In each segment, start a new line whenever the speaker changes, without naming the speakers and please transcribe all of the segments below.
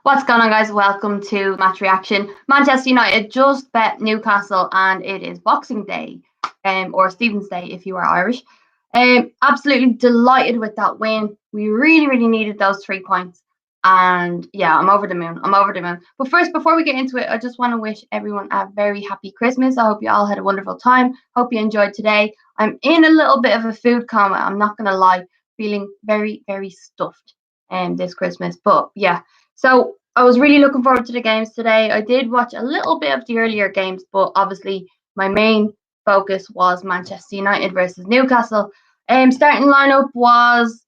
What's going on, guys? Welcome to Match Reaction. Manchester United just bet Newcastle, and it is Boxing Day, or Stephen's Day if you are Irish. Absolutely delighted with that win. We really needed those 3 points, and yeah, I'm over the moon. But first, before we get into it, I just want to wish everyone a very happy Christmas. I hope you all had a wonderful time. Hope you enjoyed today. I'm in a little bit of a food coma. I'm not gonna lie, feeling very stuffed this Christmas. But yeah. So I was really looking forward to the games today. I did watch a little bit of the earlier games, but obviously my main focus was Manchester United versus Newcastle. Starting lineup was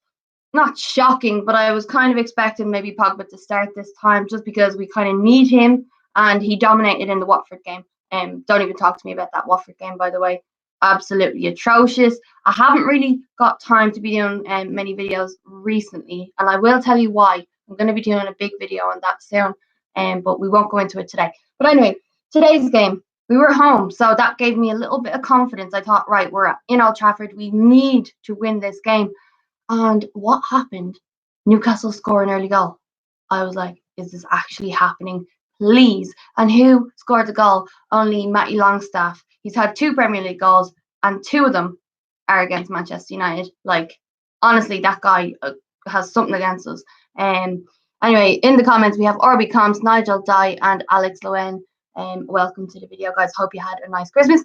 not shocking, but I was kind of expecting maybe Pogba to start this time just because we kind of need him, and he dominated in the Watford game. Don't even talk to me about that Watford game, by the way. Absolutely atrocious. I haven't really got time to be doing many videos recently, and I will tell you why. I'm going to be doing a big video on that soon, but we won't go into it today. But anyway, today's game, we were home, so that gave me a little bit of confidence. I thought, right, we're in Old Trafford. We need to win this game. And what happened? Newcastle score an early goal. I was like, is this actually happening? Please. And who scored the goal? Only Matty Longstaff. He's had 2 Premier League goals, and 2 of them are against Manchester United. Like, honestly, that guy has something against us. Anyway, in the comments, we have Orby Combs, Nigel Dye, and Alex Lowen. Welcome to the video, guys. Hope you had a nice Christmas.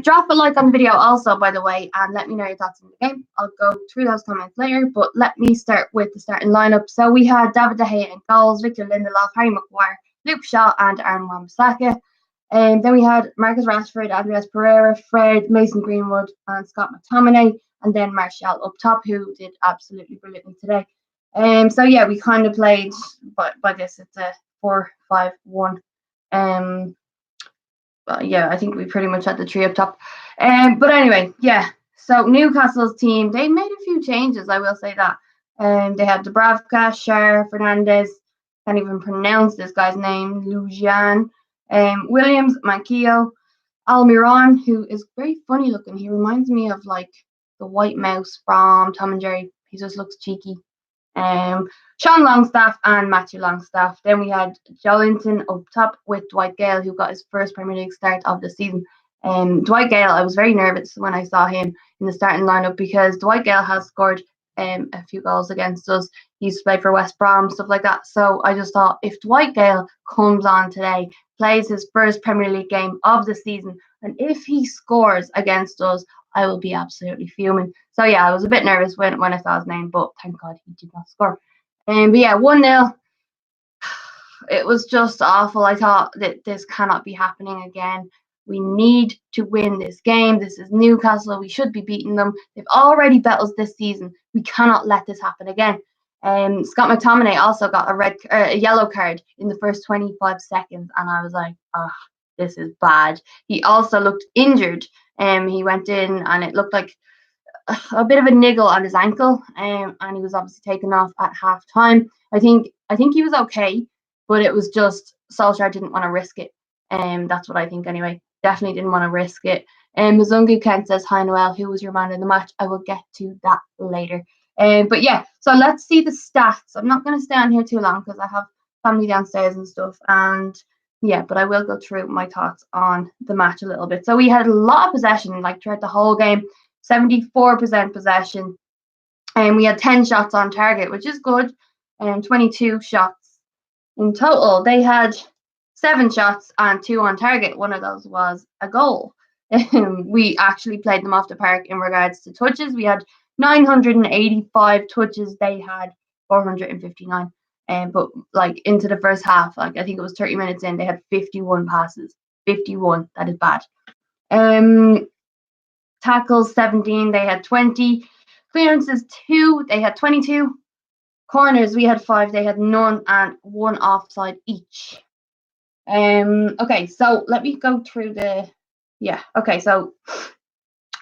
Drop a like on the video also, by the way, and let me know your thoughts on the game. I'll go through those comments later, but let me start with the starting lineup. So we had David De Gea in goals, Victor Lindelof, Harry Maguire, Luke Shaw, and Aaron Wan-Bissaka. Then we had Marcus Rashford, Andreas Pereira, Fred, Mason Greenwood, and Scott McTominay, and then Martial up top, who did absolutely brilliantly today. So yeah, we kind of played by this. It's a 4-5-1. Yeah, I think we pretty much had the 3 up top. But anyway, yeah. So Newcastle's team, they made a few changes, I will say that. They had Dubravka, Schär, Fernandez, can't even pronounce this guy's name, Lujan, Williams, Manquillo, Almiron, who is very funny looking. He reminds me of like the white mouse from Tom and Jerry. He just looks cheeky. Sean Longstaff and Matthew Longstaff. Then we had Joelinton up top with Dwight Gale, who got his first Premier League start of the season. Dwight Gale, I was very nervous when I saw him in the starting lineup because Dwight Gale has scored a few goals against us. He used to play for West Brom, stuff like that. So I just thought, if Dwight Gale comes on today, plays his first Premier League game of the season, and if he scores against us, I will be absolutely fuming. So yeah, I was a bit nervous when I saw his name, but thank God he did not score. But yeah, 1-0. It was just awful. I thought that this cannot be happening again. We need to win this game. This is Newcastle. We should be beating them. They've already bet us this season. We cannot let this happen again. Scott McTominay also got a yellow card in the first 25 seconds, and I was like, oh, this is bad. He also looked injured. He went in, and it looked like a bit of a niggle on his ankle, and he was obviously taken off at half time. I think he was okay, but it was just Solskjaer didn't want to risk it. That's what I think anyway. Definitely didn't want to risk it. Mzungu Kent says, hi Noelle, who was your man of the match? I will get to that later. But yeah, so let's see the stats. I'm not going to stay on here too long because I have family downstairs and stuff, and yeah, but I will go through my thoughts on the match a little bit. So we had a lot of possession, like throughout the whole game, 74% possession, and we had 10 shots on target, which is good, and 22 shots in total. They had 7 shots and 2 on target. One of those was a goal. We actually played them off the park in regards to touches. We had 985 touches. They had 459. But like into the first half, like I think it was 30 minutes in, they had 51 passes. 51. That is bad. Tackles 17. They had 20. Clearances 2. They had 22. Corners we had 5. They had none, and 1 offside each. Okay, so let me go through the. Yeah. Okay, so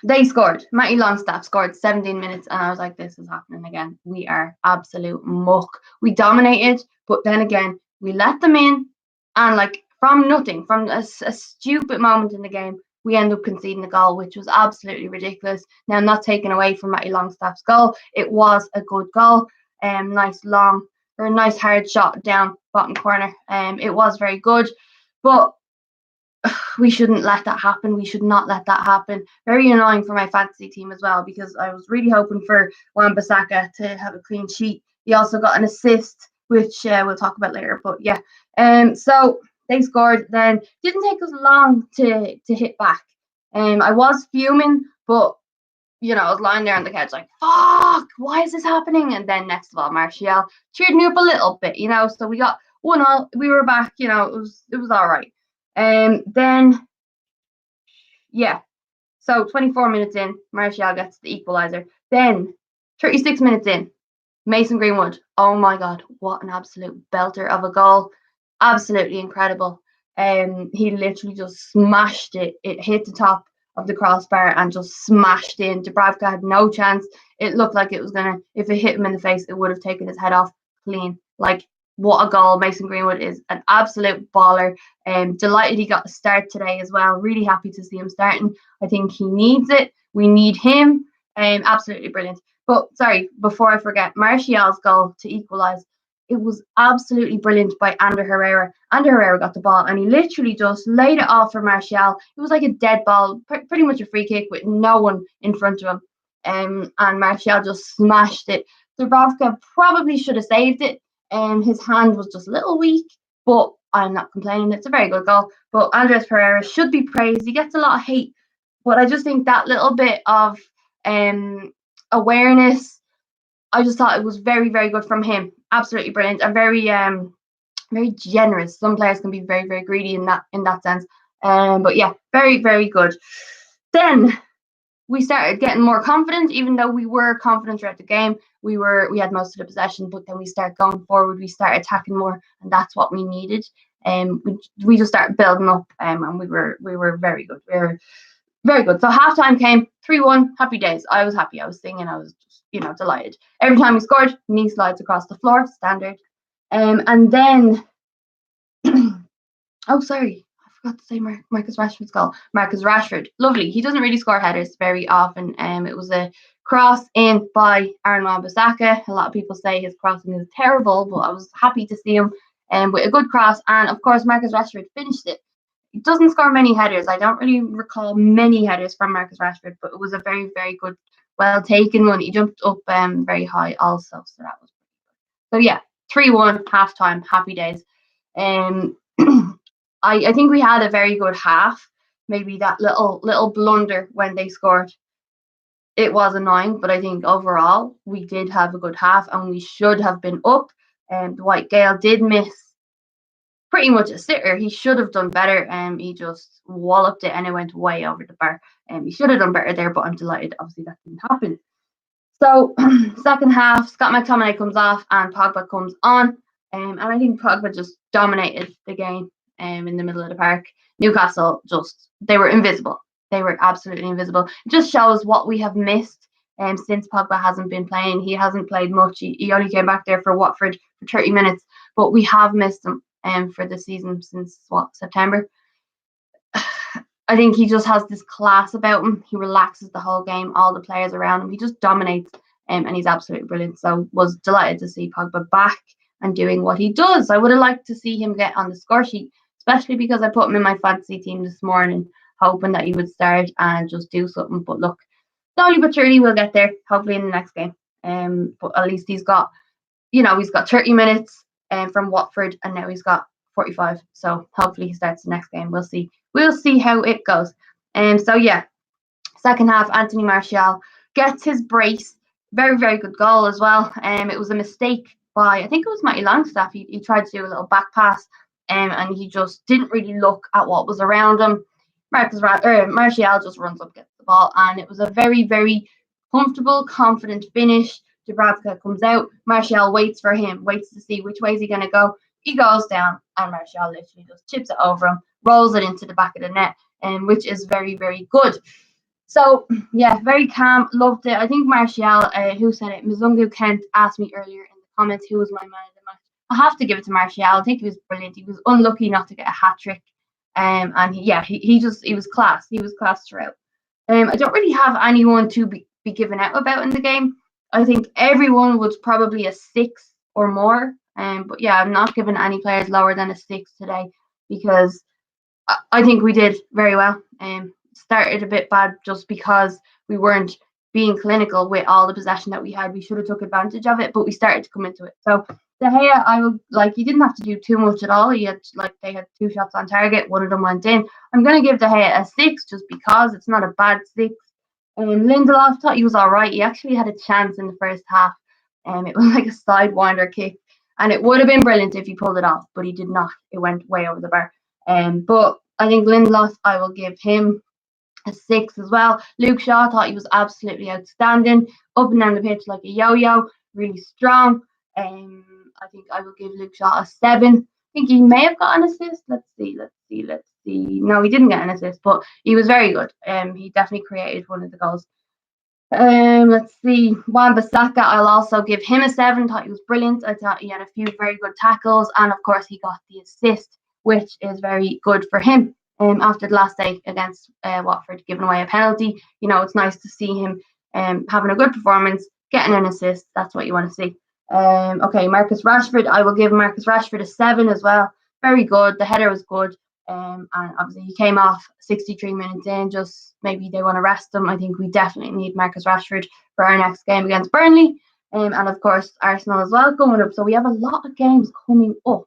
they scored. Matty Longstaff scored 17 minutes, and I was like, this is happening again. We are absolute muck. We dominated, but then again, we let them in, and like from nothing, from a stupid moment in the game, we end up conceding a goal, which was absolutely ridiculous. Now, not taken away from Matty Longstaff's goal. It was a good goal. Nice long, or a nice hard shot down bottom corner. It was very good, but we shouldn't let that happen. We should not let that happen. Very annoying for my fantasy team as well, because I was really hoping for Wan-Bissaka to have a clean sheet. He also got an assist, which we'll talk about later. But yeah, so they scored. Then didn't take us long to hit back. I was fuming, but I was lying there on the couch like, fuck, why is this happening? And then next of all, Martial cheered me up a little bit, so we got 1-1. We were back, it was all right. Then, yeah, so 24 minutes in, Martial gets the equaliser. Then, 36 minutes in, Mason Greenwood. Oh my God, what an absolute belter of a goal. Absolutely incredible. He literally just smashed it. It hit the top of the crossbar and just smashed in. Dubravka had no chance. It looked like it was gonna, if it hit him in the face, it would have taken his head off clean. Like, what a goal. Mason Greenwood is an absolute baller. Delighted he got a start today as well. Really happy to see him starting. I think he needs it. We need him. Absolutely brilliant. But sorry, before I forget, Martial's goal to equalise. It was absolutely brilliant by Ander Herrera. Ander Herrera got the ball and he literally just laid it off for Martial. It was like a dead ball, pretty much a free kick with no one in front of him. And Martial just smashed it. Dubravka probably should have saved it. His hand was just a little weak, but I'm not complaining. It's a very good goal. But Andres Pereira should be praised. He gets a lot of hate, but I just think that little bit of awareness, I just thought it was very, very good from him. Absolutely brilliant and very very generous. Some players can be very, very greedy in that sense. But yeah, very, very good. Then we started getting more confident, even though we were confident throughout the game. We had most of the possession, but then we started going forward. We started attacking more, and that's what we needed. We just started building up, and we were very good. We were very good. So halftime came, 3-1. Happy days. I was happy. I was singing. I was just, delighted. Every time we scored, knee slides across the floor, standard. And then, oh sorry, I forgot to say Marcus Rashford's goal. Marcus Rashford, lovely. He doesn't really score headers very often. It was a cross in by Aaron Wan-Bissaka. A lot of people say his crossing is terrible, but I was happy to see him with a good cross. And of course, Marcus Rashford finished it. He doesn't score many headers. I don't really recall many headers from Marcus Rashford, but it was a very, very good, well taken one. He jumped up very high also, so that was pretty good. So yeah, 3-1 halftime. Happy days. I think we had a very good half. Maybe that little blunder when they scored, it was annoying, but I think overall we did have a good half and we should have been up. Dwight Gale did miss pretty much a sitter. He should have done better. He just walloped it and it went way over the bar. He should have done better there, but I'm delighted. Obviously, that didn't happen. So, second half, Scott McTominay comes off and Pogba comes on. And I think Pogba just dominated the game in the middle of the park. Newcastle they were invisible. They were absolutely invisible. It just shows what we have missed since Pogba hasn't been playing. He hasn't played much. He only came back there for Watford for 30 minutes, but we have missed him for the season since, September. I think he just has this class about him. He relaxes the whole game, all the players around him. He just dominates, and he's absolutely brilliant. So was delighted to see Pogba back and doing what he does. I would have liked to see him get on the score sheet, especially because I put him in my fantasy team this morning, hoping that he would start and just do something. But look, slowly but surely we'll get there, hopefully in the next game. But at least he's got 30 minutes from Watford, and now he's got 45. So hopefully he starts the next game. We'll see. We'll see how it goes. So yeah, second half, Anthony Martial gets his brace. Very, very good goal as well. It was a mistake by, I think it was Matty Longstaff. He tried to do a little back pass, and he just didn't really look at what was around him. Martial just runs up, gets the ball, and it was a very, very comfortable, confident finish. Dubravka comes out. Martial waits for him, waits to see which way is he going to go. He goes down, and Martial literally just chips it over him, rolls it into the back of the net, which is very, very good. So, yeah, very calm. Loved it. I think Martial, who said it? Mzungu Kent asked me earlier in the comments who was my man of the match. I have to give it to Martial. I think he was brilliant. He was unlucky not to get a hat trick. And he was class. He was class throughout. I don't really have anyone to be given out about in the game. I think everyone was probably a 6 or more. But yeah, I'm not giving any players lower than a 6 today because I think we did very well. Started a bit bad just because we weren't being clinical with all the possession that we had. We should have took advantage of it, but we started to come into it. So De Gea, I will he didn't have to do too much at all. He had they had 2 shots on target, one of them went in. I'm gonna give De Gea a 6 just because it's not a bad 6. Lindelof thought he was all right. He actually had a chance in the first half. It was like a sidewinder kick, and it would have been brilliant if he pulled it off, but he did not. It went way over the bar. But I think Lindelof, I will give him a 6 as well. Luke Shaw thought he was absolutely outstanding, up and down the pitch like a yo-yo, really strong. I think I will give Luke Shaw a 7. I think he may have got an assist. Let's see. No, he didn't get an assist, but he was very good. He definitely created one of the goals. Let's see. Wan-Bissaka, I'll also give him a 7. Thought he was brilliant. I thought he had a few very good tackles, and of course he got the assist, which is very good for him. After the last day against Watford, giving away a penalty, it's nice to see him having a good performance, getting an assist. That's what you want to see. Okay, Marcus Rashford, I will give Marcus Rashford a 7 as well. Very good. The header was good. And obviously he came off 63 minutes in. Just maybe they want to rest him. I think we definitely need Marcus Rashford for our next game against Burnley. And of course Arsenal as well coming up. So we have a lot of games coming up.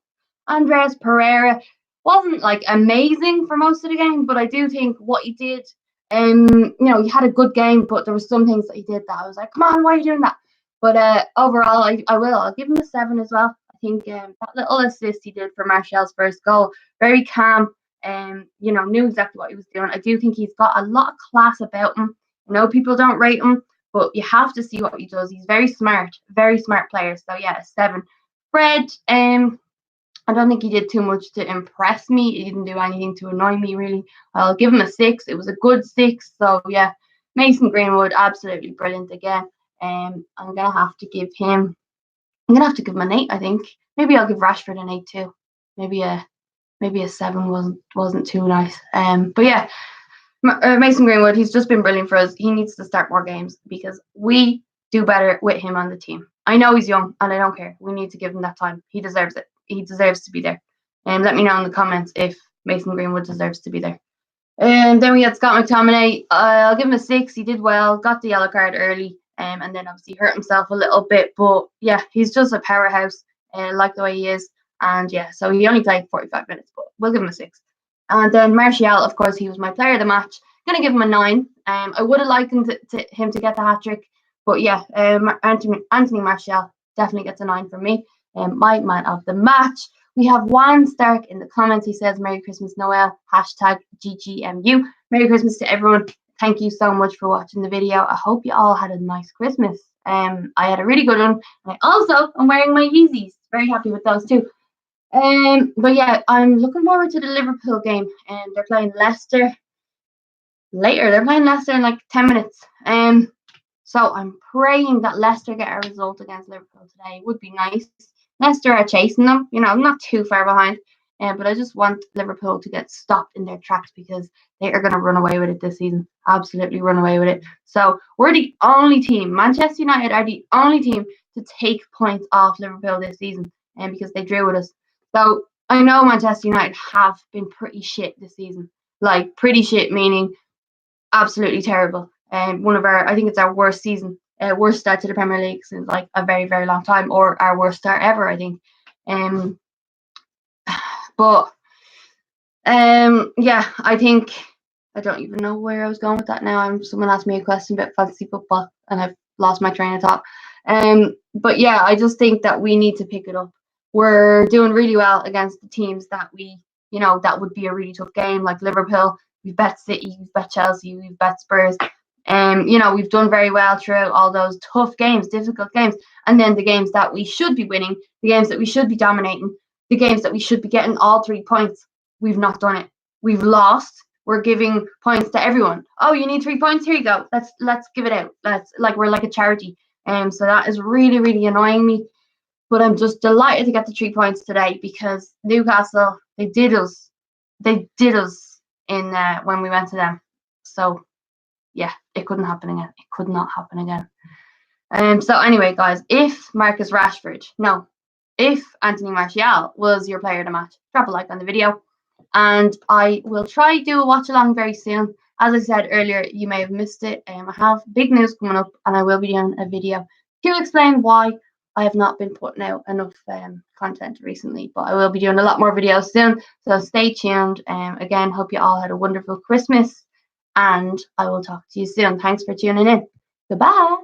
Andreas Pereira wasn't amazing for most of the game, but I do think what he did, he had a good game, but there were some things that he did that I was like, come on, why are you doing that? But overall, I'll give him a 7 as well. I think that little assist he did for Martial's first goal, very calm, knew exactly what he was doing. I do think he's got a lot of class about him. I know people don't rate him, but you have to see what he does. He's very smart player. So yeah, a 7. Fred, I don't think he did too much to impress me. He didn't do anything to annoy me, really. I'll give him a 6. It was a good 6. So yeah, Mason Greenwood, absolutely brilliant again. I'm gonna have to give him an 8. I think maybe I'll give Rashford an 8 too. Maybe a 7 wasn't too nice. But yeah, Mason Greenwood, he's just been brilliant for us. He needs to start more games because we do better with him on the team. I know he's young and I don't care. We need to give him that time. He deserves it. He deserves to be there. And let me know in the comments if Mason Greenwood deserves to be there. And then we had Scott McTominay. I'll give him a 6. He did well. Got the yellow card early. And then obviously hurt himself a little bit. But yeah, he's just a powerhouse. Like the way he is. And yeah, so he only played 45 minutes, but we'll give him a 6. And then Martial, of course, he was my player of the match. I'm going to give him a 9. I would have liked him to get the hat-trick. But yeah, Anthony Martial definitely gets a 9 from me. My man of the match. We have Juan Stark in the comments. He says, Merry Christmas, Noelle. #GGMU. Merry Christmas to everyone. Thank you so much for watching the video. I hope you all had a nice Christmas. I had a really good one. And I'm wearing my Yeezys. Very happy with those too. But yeah, I'm looking forward to the Liverpool game. And they're playing Leicester later. They're playing Leicester in 10 minutes. So I'm praying that Leicester get a result against Liverpool today. It would be nice. Leicester are chasing them. I'm not too far behind. But I just want Liverpool to get stopped in their tracks because they are going to run away with it this season. Absolutely run away with it. So we're the only team. Manchester United are the only team to take points off Liverpool this season, because they drew with us. So I know Manchester United have been pretty shit this season. Pretty shit meaning absolutely terrible. I think it's our worst season, worst start to the Premier League since a very, very long time, or our worst start ever, I think. But yeah, I think I don't even know where I was going with that now. Someone asked me a question about fantasy football, and I've lost my train of thought. But yeah, I just think that we need to pick it up. We're doing really well against the teams that that would be a really tough game, like Liverpool. We've bet City, we've bet Chelsea, we've bet Spurs. We've done very well throughout all those tough games, difficult games, and then the games that we should be winning, the games that we should be dominating, the games that we should be getting all 3 points. We've not done it. We've lost. We're giving points to everyone. Oh, you need 3 points? Here you go. Let's give it out. We're like a charity. So that is really, really annoying me. But I'm just delighted to get the 3 points today because Newcastle, they did us in when we went to them. So yeah, it couldn't happen again. It could not happen again. So anyway, guys, if Marcus Rashford, no, if Anthony Martial was your player of the match, drop a like on the video. And I will try do a watch along very soon. As I said earlier, you may have missed it. I have big news coming up, and I will be doing a video to explain why I have not been putting out enough content recently. But I will be doing a lot more videos soon, so stay tuned. Again, hope you all had a wonderful Christmas, and I will talk to you soon. Thanks for tuning in. Goodbye.